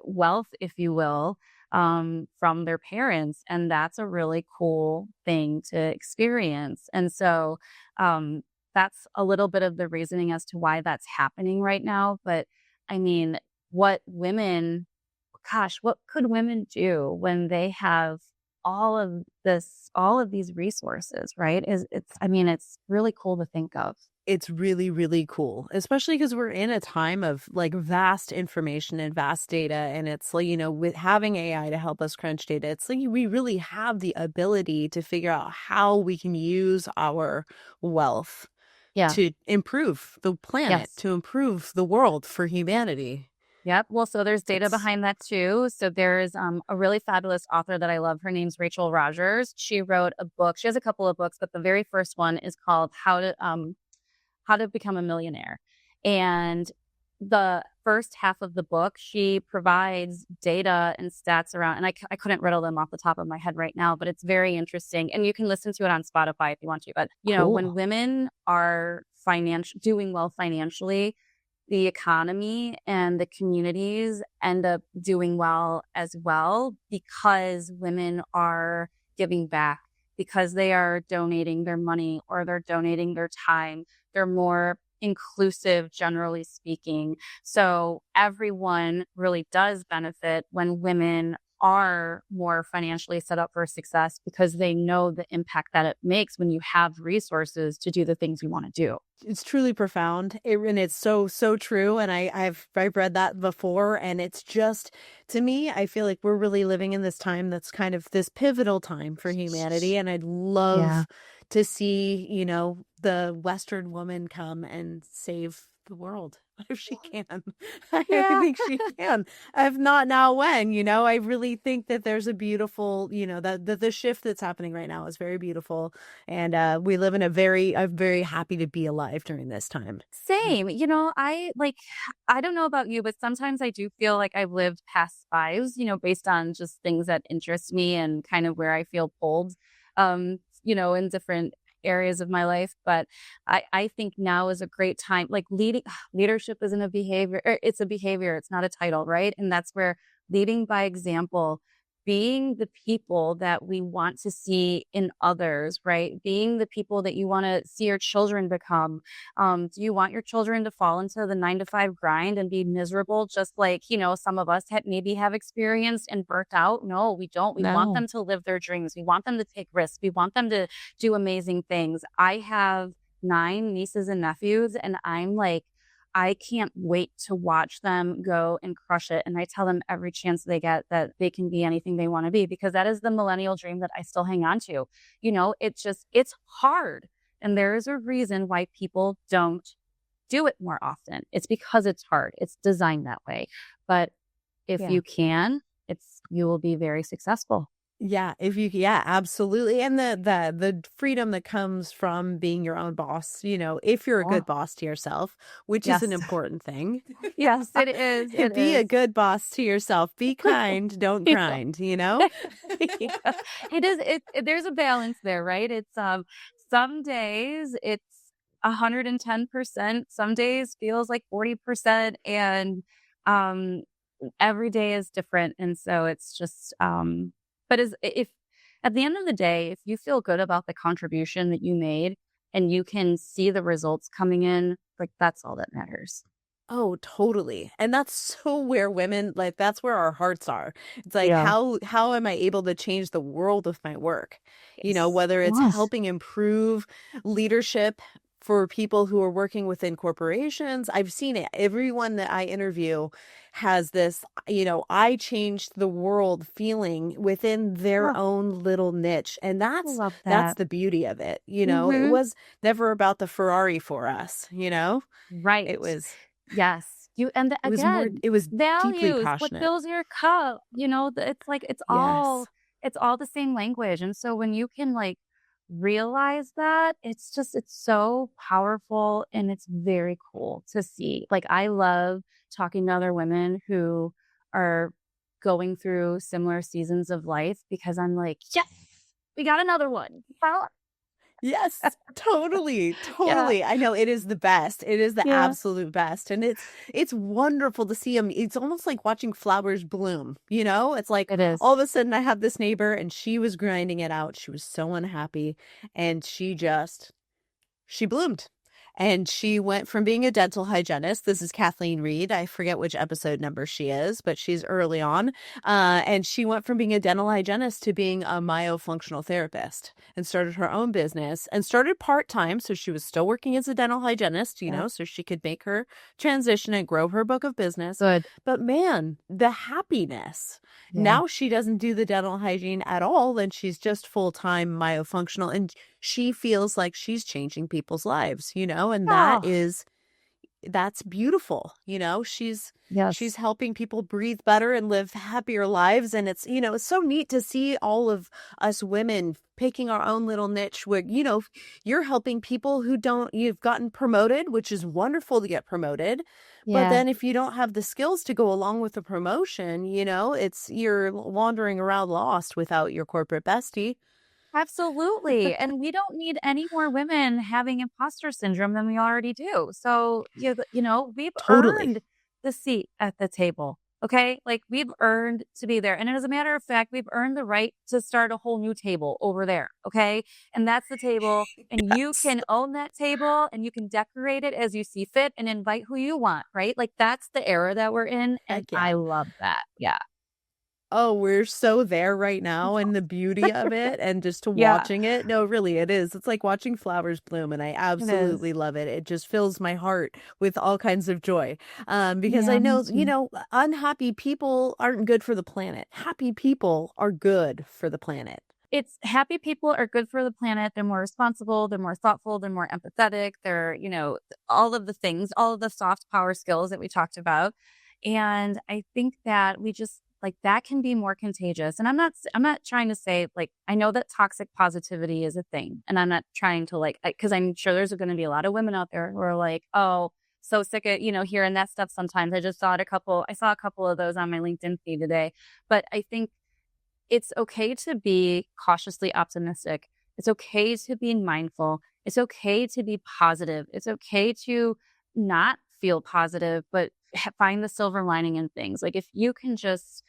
wealth, if you will, from their parents. And that's a really cool thing to experience. And so that's a little bit of the reasoning as to why that's happening right now. But I mean, what women what could women do when they have all of these resources, right? It's really cool to think of. It's really, really cool, especially because we're in a time of like vast information and vast data. And it's like, with having AI to help us crunch data, it's like we really have the ability to figure out how we can use our wealth Yeah. to improve the planet, Yes. to improve the world for humanity. Yep. Well, so there's data It's behind that too. So there's a really fabulous author that I love. Her name's Rachel Rogers. She wrote a book. She has a couple of books, but the very first one is called How to Become a Millionaire. And the first half of the book, she provides data and stats around, and I couldn't riddle them off the top of my head right now, but it's very interesting. And you can listen to it on Spotify if you want to. But, when cool. women are doing well financially, the economy and the communities end up doing well as well because women are giving back, because they are donating their money or they're donating their time. They're more inclusive, generally speaking. So everyone really does benefit when women are more financially set up for success because they know the impact that it makes when you have resources to do the things you want to do. It's truly profound, and it's so so true. And I've read that before, and it's just, to me, I feel like we're really living in this time that's kind of this pivotal time for humanity, and I'd Yeah. love to see the Western woman come and save the world. If she can. I Yeah. think she can. If not now, when? I really think that there's a beautiful, that the shift that's happening right now is very beautiful. And we live in I'm very happy to be alive during this time. Same. I don't know about you, but sometimes I do feel like I've lived past lives, based on just things that interest me and kind of where I feel pulled, in different areas of my life. But I think now is a great time. Like leadership isn't a behavior, it's a behavior, it's not a title, right? And that's where leading by example, being the people that we want to see in others, right? Being the people that you want to see your children become. Do you want your children to fall into the 9 to 5 grind and be miserable, just like, some of us maybe have experienced and burnt out? No, we don't. We want No. them to live their dreams. We want them to take risks. We want them to do amazing things. I have 9 nieces and nephews, and I'm like, I can't wait to watch them go and crush it. And I tell them every chance they get that they can be anything they want to be, because that is the millennial dream that I still hang on to. It's hard. And there is a reason why people don't do it more often. It's because it's hard. It's designed that way. But if Yeah. you can, you will be very successful. Yeah, absolutely. And the freedom that comes from being your own boss, if you're a Oh, good boss to yourself, which is an yes. important thing. Yes, it is. It Be a is. good boss to yourself. Be kind, don't Yeah. grind. Yeah. There's a balance there, right? Some days it's 110%, some days feels like 40%, and um every day is different. And so it's just but as if at the end of the day, if you feel good about the contribution that you made and you can see the results coming in, like that's all that matters. Oh, totally. And that's so where women, like, that's where our hearts are. It's like, Yeah. how am I able to change the world with my work? Yes. Whether it's Yes. helping improve leadership for people who are working within corporations. I've seen it. Everyone that I interview has this, I changed the world feeling within their Oh, own little niche. And I that's love that's that. the beauty of it. It Mhm. was never about the Ferrari for us. It Right. was Yes. It was more, again, it was deeply values, what passionate. fills your cup, it's like Yes. it's all the same language. And so when you can like realize that, it's so powerful and it's very cool to see. Like I love talking to other women who are going through similar seasons of life because I'm like, yes, we got another one. Well, Yes, totally, yeah, totally. I know it is the best. It is the yeah, absolute best. And it's wonderful to see them. It's almost like watching flowers bloom, you know? It's like it is. all of a sudden I have this neighbor and she was grinding it out. She was so unhappy and she bloomed. And she went from being a dental hygienist. This is Kathleen Reed. I forget which episode number she is, but she's early on. And she went from being a dental hygienist to being a myofunctional therapist and started her own business and started part time. So she was still working as a dental hygienist, Yeah, so she could make her transition and grow her book of business. good. But man, the happiness. Yeah. Now she doesn't do the dental hygiene at all. And she's just full time myofunctional. And she feels like she's changing people's lives, and Oh, that's beautiful. She's yes. helping people breathe better and live happier lives. And it's so neat to see all of us women picking our own little niche where, you're helping people you've gotten promoted, which is wonderful to get promoted. But Yeah. then if you don't have the skills to go along with the promotion, you're wandering around lost without your corporate bestie. Absolutely. And we don't need any more women having imposter syndrome than we already do. So, we've Totally. earned the seat at the table. Okay. Like we've earned to be there. And as a matter of fact, we've earned the right to start a whole new table over there. Okay. And that's the table. And you Yes. can own that table and you can decorate it as you see fit and invite who you want. Right. Like that's the era that we're in. And Heck yeah. I love that. Yeah. Oh, we're so there right now and the beauty of it and just to Yeah. watching it. No, really, it is. It's like watching flowers bloom and I It is. absolutely love it. It just fills my heart with all kinds of joy. Because I Yeah. Me know, too. unhappy people aren't good for the planet. Happy people are good for the planet. It's happy people are good for the planet. They're more responsible, they're more thoughtful, they're more empathetic, they're, all of the things, all of the soft power skills that we talked about. And I think that we just like that can be more contagious. And I'm not trying to say like I know that toxic positivity is a thing. And I'm not trying to like because I'm sure there's going to be a lot of women out there who are like, "Oh, so sick of, hearing that stuff sometimes." I saw a couple of those on my LinkedIn feed today. But I think it's okay to be cautiously optimistic. It's okay to be mindful. It's okay to be positive. It's okay to not feel positive, but find the silver lining in things. Like if you can just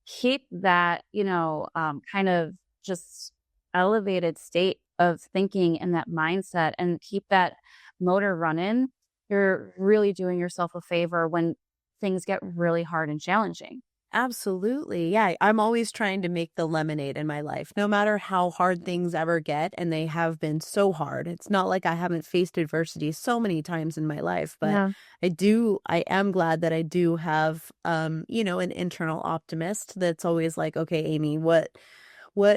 keep that, kind of just elevated state of thinking and that mindset and keep that motor running, you're really doing yourself a favor when things get really hard and challenging. Absolutely. Yeah. I'm always trying to make the lemonade in my life, no matter how hard things ever get. And they have been so hard. It's not like I haven't faced adversity so many times in my life, but Yeah. I am glad that I do have, an internal optimist that's always like, okay, Aimee, what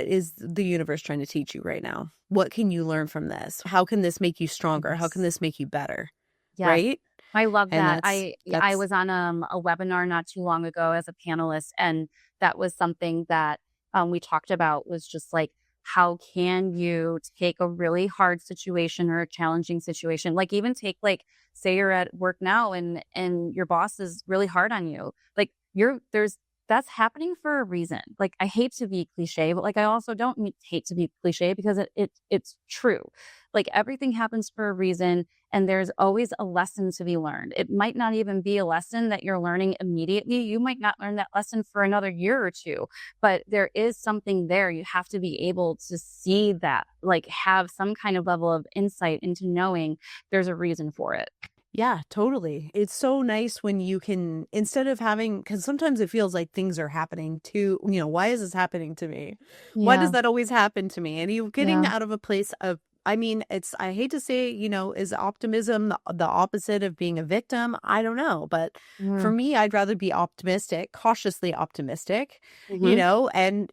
is the universe trying to teach you right now? What can you learn from this? How can this make you stronger? How can Yes. this make you better? Yes. Right. I love And that. that's, I that's was on a webinar not too long ago as a panelist, and that was something that we talked about was just like, how can you take a really hard situation or a challenging situation, like even take like, say you're at work now and your boss is really hard on you, like there's that's happening for a reason. Like I hate to be cliche, but like I also don't hate to be cliche because it's true. Like everything happens for a reason and there's always a lesson to be learned. It might not even be a lesson that you're learning immediately. You might not learn that lesson for another year or two, but there is something there. You have to be able to see that, like have some kind of level of insight into knowing there's a reason for it. Yeah, totally. It's so nice when you can, instead of having, because sometimes it feels like things are happening to, why is this happening to me? Why does Yeah. that always happen to me? And you getting Yeah. out of a place of, I mean, I hate to say, is optimism the opposite of being a victim? I don't know. But for Mm. me, I'd rather be optimistic, cautiously optimistic, Hmm. and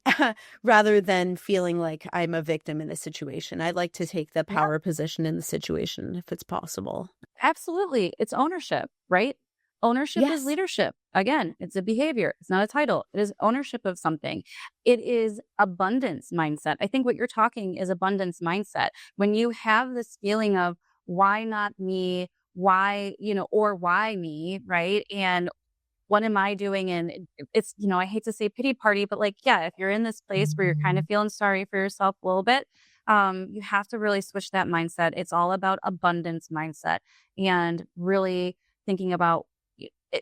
rather than feeling like I'm a victim in a situation. I'd like to take the Yeah. power position in the situation if it's possible. Absolutely. It's ownership, right? Ownership is Yes. leadership. Again, it's a behavior. It's not a title. It is ownership of something. It is abundance mindset. I think what you're talking is abundance mindset. When you have this feeling of why not me? Why, or why me, right? And what am I doing? And it's, I hate to say pity party, but like, yeah, if you're in this place where you're kind of feeling sorry for yourself a little bit, you have to really switch that mindset. It's all about abundance mindset and really thinking about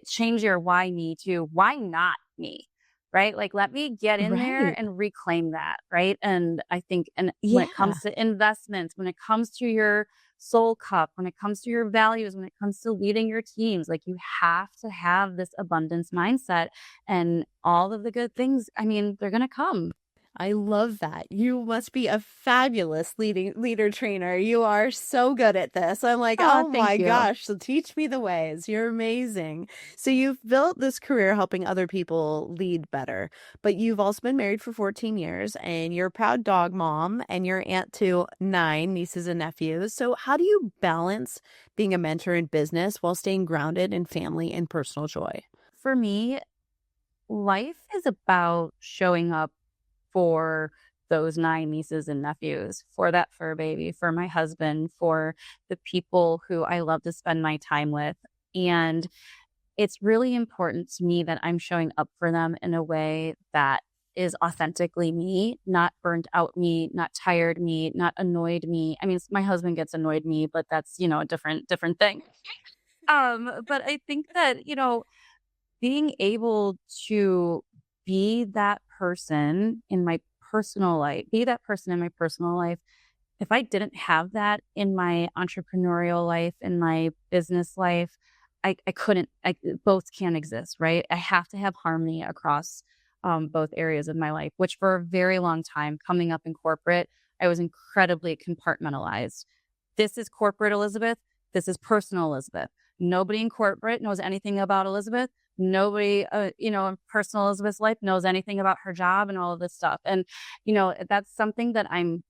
change your why me to why not me, right? Like, let me get in there Right. and reclaim that, right? And I think, and when it Yeah. comes to investments, when it comes to your soul cup, when it comes to your values, when it comes to leading your teams, like you have to have this abundance mindset and all of the good things. I mean, they're going to come. I love that. You must be a fabulous leader trainer. You are so good at this. I'm like, Oh, oh thank my you. gosh, so teach me the ways. You're amazing. So you've built this career helping other people lead better, but you've also been married for 14 years and you're a proud dog mom and you're aunt to 9 nieces and nephews. So how do you balance being a mentor in business while staying grounded in family and personal joy? For me, life is about showing up for those 9 nieces and nephews, for that fur baby, for my husband, for the people who I love to spend my time with. And it's really important to me that I'm showing up for them in a way that is authentically me, not burnt out me, not tired me, not annoyed me. I mean, my husband gets annoyed me, but that's, a different thing. But I think that, being able to be that person in my personal life, be that person in my personal life. If I didn't have that in my entrepreneurial life, in my business life, I couldn't, both can't exist, right? I have to have harmony across both areas of my life, which for a very long time coming up in corporate, I was incredibly compartmentalized. This is corporate Elizabeth. This is personal Elizabeth. Nobody in corporate knows anything about Elizabeth. Nobody, in personal Elizabeth's life knows anything about her job and all of this stuff. And, that's something that I'm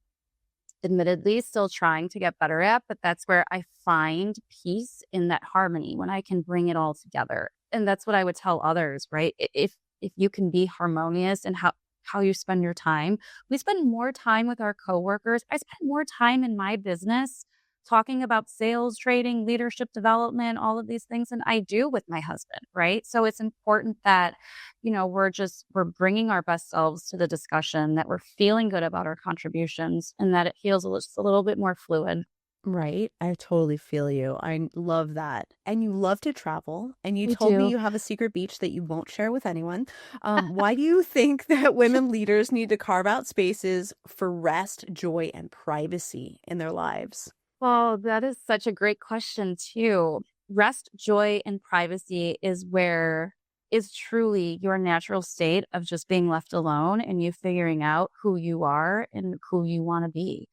admittedly still trying to get better at, but that's where I find peace in that harmony when I can bring it all together. And that's what I would tell others, right? If you can be harmonious in how you spend your time. We spend more time with our coworkers. I spend more time in my business talking about sales, trading, leadership development, all of these things than I do with my husband, right? So it's important that, we're bringing our best selves to the discussion, that we're feeling good about our contributions and that it feels just a little bit more fluid. Right. I totally feel you. I love that. And you love to travel. And you We told me do. you have a secret beach that you won't share with anyone. Why do you think that women leaders need to carve out spaces for rest, joy, and privacy in their lives? Well, that is such a great question too. Rest, joy, and privacy is truly your natural state of just being left alone and you figuring out who you are and who you want to be.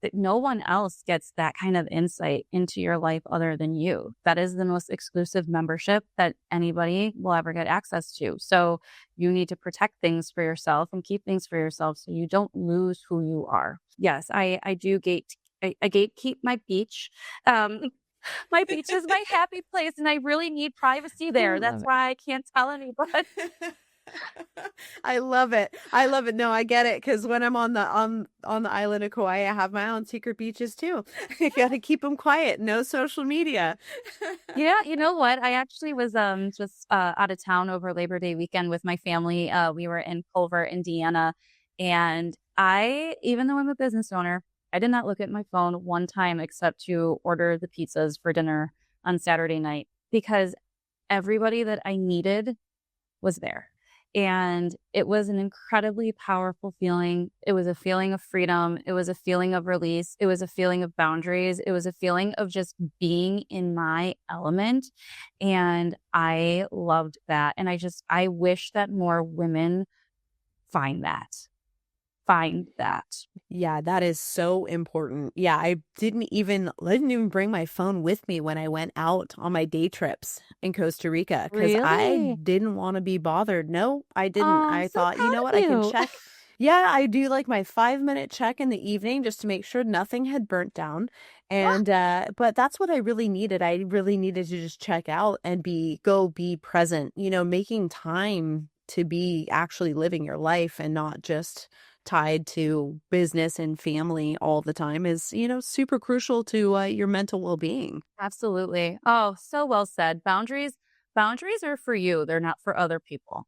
That no one else gets that kind of insight into your life other than you. That is the most exclusive membership that anybody will ever get access to. So you need to protect things for yourself and keep things for yourself so you don't lose who you are. Yes, I do I gatekeep my beach. Um, my beach is my happy place and I really need privacy I there. That's love why I can't tell anybody. it. I love it. I love it. No, I get it because when I'm on the island of Kauai, I have my own secret beaches too. I gotta keep them quiet. No social media. Yeah, you know what? I actually was just out of town over Labor Day weekend with my family. We were in Culver, Indiana, and even though I'm a business owner, I did not look at my phone one time except to order the pizzas for dinner on Saturday night because everybody that I needed was there. And it was an incredibly powerful feeling. It was a feeling of freedom. It was a feeling of release. It was a feeling of boundaries. It was a feeling of just being in my element. And I loved that. And I wish that more women find that, find that. Yeah, that is so important. Yeah, I didn't even bring my phone with me when I went out on my day trips in Costa Rica because I Really? didn't want to be bothered. No, I didn't. Oh, I'm I so thought, you proud know of what, I can you. check. Yeah, I do like my 5-minute check in the evening just to make sure nothing had burnt down. And but that's what I really needed. I really needed to just check out and be present, making time to be actually living your life and not just tied to business and family all the time is, super crucial to your mental well-being. Absolutely. Oh, so well said. Boundaries are for you. They're not for other people.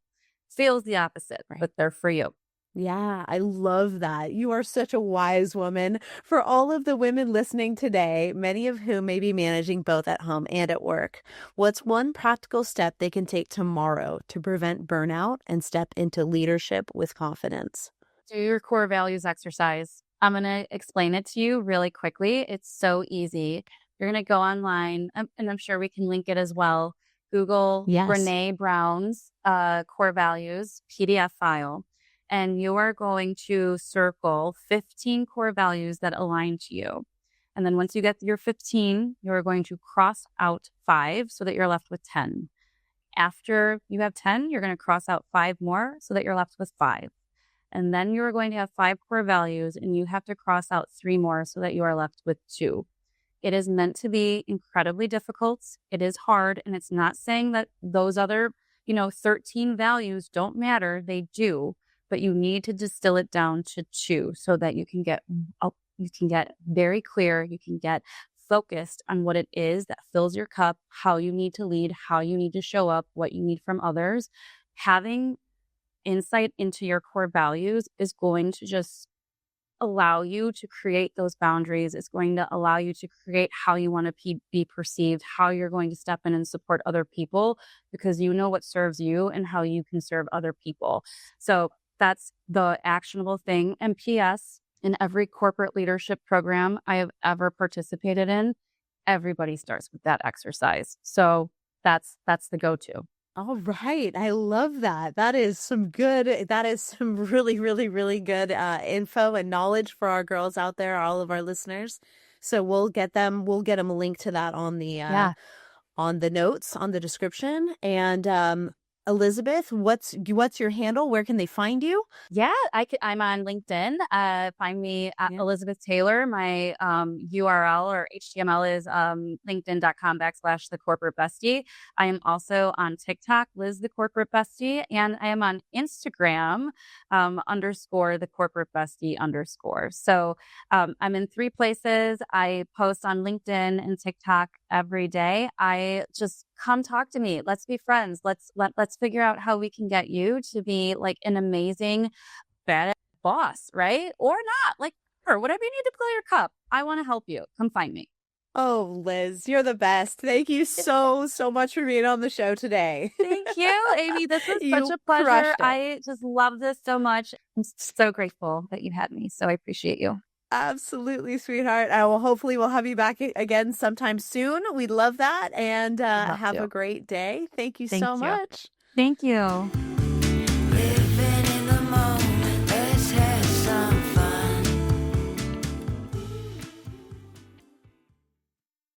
Feels the opposite, Right. but they're for you. Yeah, I love that. You are such a wise woman. For all of the women listening today, many of whom may be managing both at home and at work, what's one practical step they can take tomorrow to prevent burnout and step into leadership with confidence? Do your core values exercise. I'm going to explain it to you really quickly. It's so easy. You're going to go online, and I'm sure we can link it as well. Google Yes. Brene Brown's core values PDF file, and you are going to circle 15 core values that align to you. And then once you get your 15, you're going to cross out 5 so that you're left with 10. After you have 10, you're going to cross out 5 more so that you're left with 5. And then you are going to have 5 core values, and you have to cross out 3 more so that you are left with 2. It is meant to be incredibly difficult. It is hard. And it's not saying that those other, 13 values don't matter. They do, but you need to distill it down to 2 so that you can get very clear. You can get focused on what it is that fills your cup, how you need to lead, how you need to show up, what you need from others. Having insight into your core values is going to just allow you to create those boundaries. It's going to allow you to create how you want to be perceived, how you're going to step in and support other people, because you know what serves you and how you can serve other people. So that's the actionable thing. And PS, in every corporate leadership program I have ever participated in, everybody starts with that exercise. So that's the go-to. All right. I love that. That is some really, really, really good info and knowledge for our girls out there, all of our listeners. So we'll get them a link to that Yeah. on the notes, on the description. And Elizabeth, what's your handle? Where can they find you? Yeah, I'm on LinkedIn. Find me at Yeah. Elizabeth Taylor. My URL or HTML is linkedin.com/the corporate bestie. I am also on TikTok, Liz the corporate bestie, and I am on Instagram _ the corporate bestie _. So I'm in 3 places. I post on LinkedIn and TikTok every day. I just come talk to me. Let's be friends. Let's figure out how we can get you to be like an amazing badass boss, right? Or not. Like, or whatever you need to fill your cup. I want to help you. Come find me. Oh, Liz, you're the best. Thank you so, so much for being on the show today. Thank you, Aimee. This was such You a pleasure. crushed it. I just love this so much. I'm so grateful that you had me. So I appreciate you. Absolutely, sweetheart. I will hopefully we'll have you back again sometime soon. We'd love that. And Love have a to. great day. Thank you Thank so you. much. Thank you.